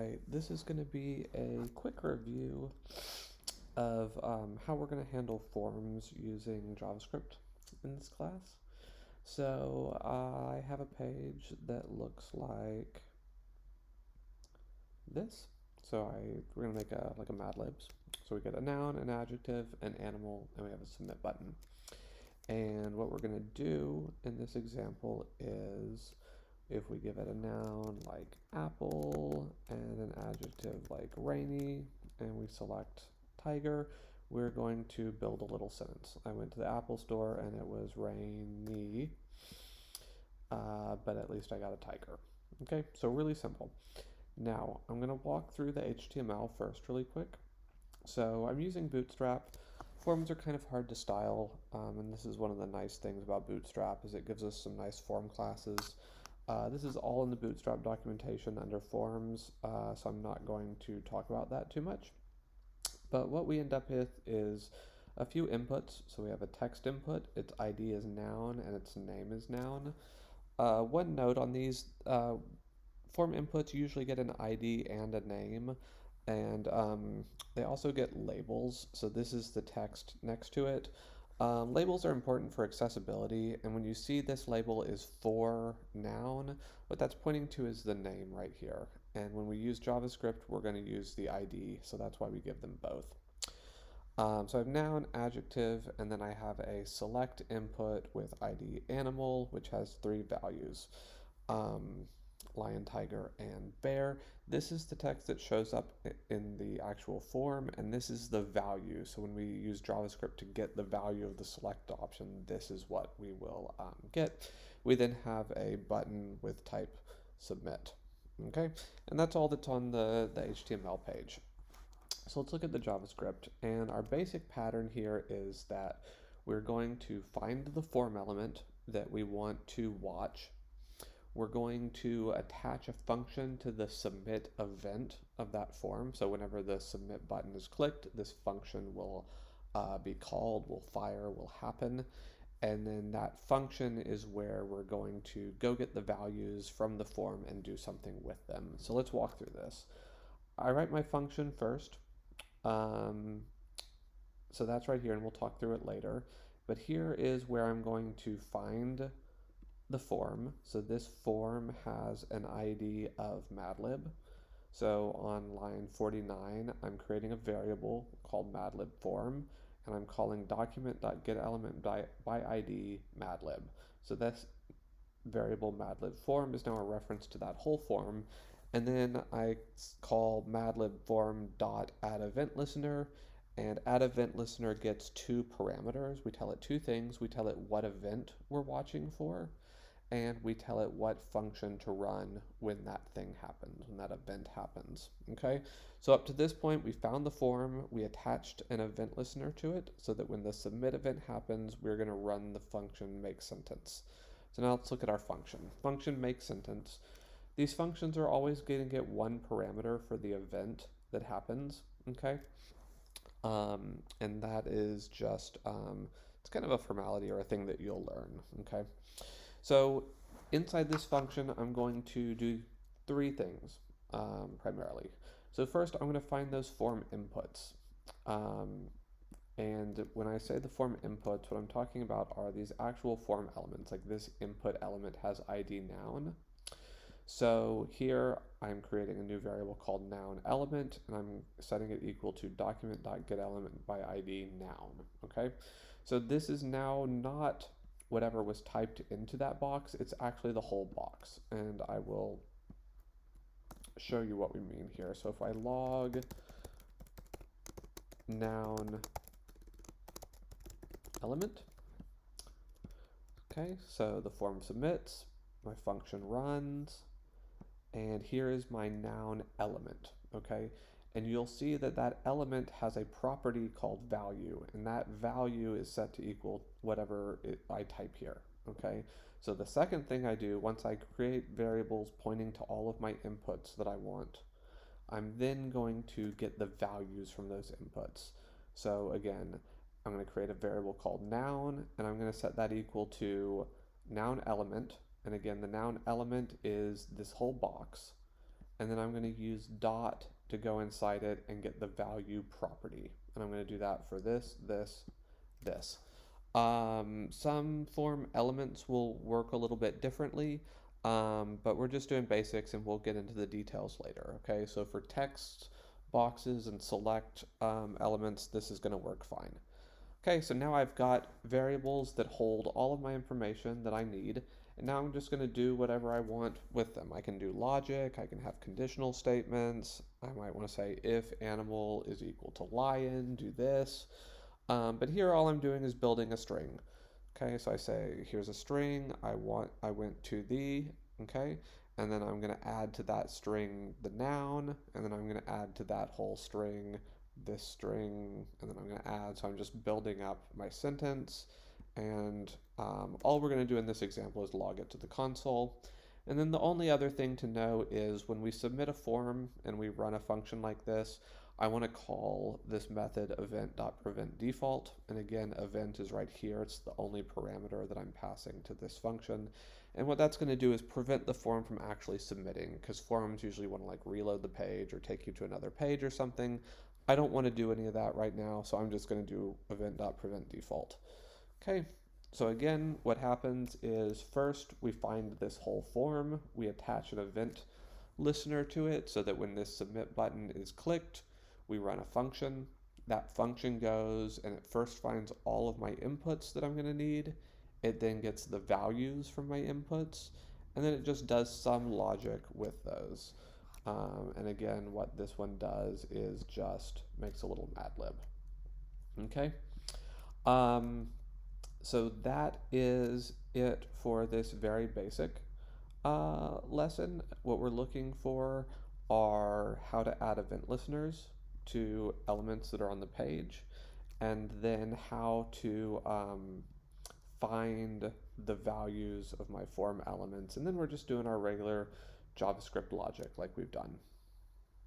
Alright, this is going to be a quick review of how we're going to handle forms using JavaScript in this class. So I have a page that looks like this. We're going to make a Mad Libs. So we get a noun, an adjective, an animal, and we have a submit button. And what we're going to do in this example is if we give it a noun like apple and an adjective like rainy and we select tiger, we're going to build a little sentence. I went to the Apple store and it was rainy, but at least I got a tiger. Okay, so really simple. Now I'm going to walk through the HTML first really quick. So I'm using Bootstrap. Forms are kind of hard to style, and this is one of the nice things about Bootstrap is it gives us some nice form classes. This is all in the Bootstrap documentation under forms, so I'm not going to talk about that too much. But what we end up with is a few inputs. So we have a text input, its ID is noun, and its name is noun. One note on these, form inputs usually get an ID and a name, and they also get labels. So this is the text next to it. Labels are important for accessibility, and when you see this label is for noun, what that's pointing to is the name right here. And when we use JavaScript, we're going to use the ID, so that's why we give them both. So I have noun, adjective, and then I have a select input with ID animal, which has 3 values. Lion, tiger, and bear. This is the text that shows up in the actual form, and this is the value. So when we use JavaScript to get the value of the select option, this is what we will get. We then have a button with type submit. Okay, and that's all that's on the HTML page. So let's look at the JavaScript, and our basic pattern here is that we're going to find the form element that we want to watch. We're going to attach a function to the submit event of that form. So whenever the submit button is clicked, this function will be called, will fire, will happen. And then that function is where we're going to go get the values from the form and do something with them. So let's walk through this. I write my function first. So that's right here, and we'll talk through it later. But here is where I'm going to find the form. So this form has an ID of madlib. So on line 49, I'm creating a variable called madlib form, and I'm calling document.getElement by ID madlib. So this variable madlib form is now a reference to that whole form. And then I call madlib form dot add event listener, and add event listener gets 2 parameters. We tell it 2 things. We tell it what event we're watching for, and we tell it what function to run when that thing happens, when that event happens. Okay, so up to this point, we found the form, we attached an event listener to it so that when the submit event happens, we're going to run the function make sentence. So now let's look at our function. Function make sentence. These functions are always going to get 1 parameter for the event that happens. Okay, and that is just it's kind of a formality or a thing that you'll learn. Okay. So inside this function, I'm going to do 3 things primarily. So first, I'm going to find those form inputs. And when I say the form inputs, what I'm talking about are these actual form elements, like this input element has ID noun. So here I'm creating a new variable called noun element, and I'm setting it equal to document.getElement by ID noun. Okay, so this is now not whatever was typed into that box, it's actually the whole box. And I will show you what we mean here. So if I log noun element, okay, so the form submits, my function runs, and here is my noun element, okay? And you'll see that that element has a property called value, and that value is set to equal whatever I type here, okay? So the second thing I do, once I create variables pointing to all of my inputs that I want, I'm then going to get the values from those inputs. So again, I'm going to create a variable called noun, and I'm going to set that equal to noun element. And again, the noun element is this whole box. and then I'm going to use dot to go inside it and get the value property. And I'm going to do that for this, this, this. Some form elements will work a little bit differently, but we're just doing basics and we'll get into the details later. Okay, so for text boxes and select elements, this is going to work fine. Okay, so now I've got variables that hold all of my information that I need, and now I'm just going to do whatever I want with them. I can do logic, I can have conditional statements, I might want to say if animal is equal to lion, do this. But here all I'm doing is building a string. Okay, so I say here's a string, I went to the, okay, and then I'm going to add to that string the noun, and then I'm going to add to that whole string this string, and then I'm going to add, so I'm just building up my sentence, and all we're going to do in this example is log it to the console. And then the only other thing to know is when we submit a form and we run a function like this, I want to call this method event.preventDefault. And again, event is right here. It's the only parameter that I'm passing to this function. And what that's going to do is prevent the form from actually submitting, because forms usually want to like reload the page or take you to another page or something. I don't want to do any of that right now, so I'm just going to do event.preventDefault. Okay, so again, what happens is first we find this whole form, we attach an event listener to it so that when this submit button is clicked, we run a function. That function goes and it first finds all of my inputs that I'm going to need. It then gets the values from my inputs, and then it just does some logic with those. And again, what this one does is just makes a little Mad Lib. Okay. Um, so that is it for this very basic lesson. What we're looking for are how to add event listeners to elements that are on the page, and then how to find the values of my form elements. And then we're just doing our regular JavaScript logic like we've done.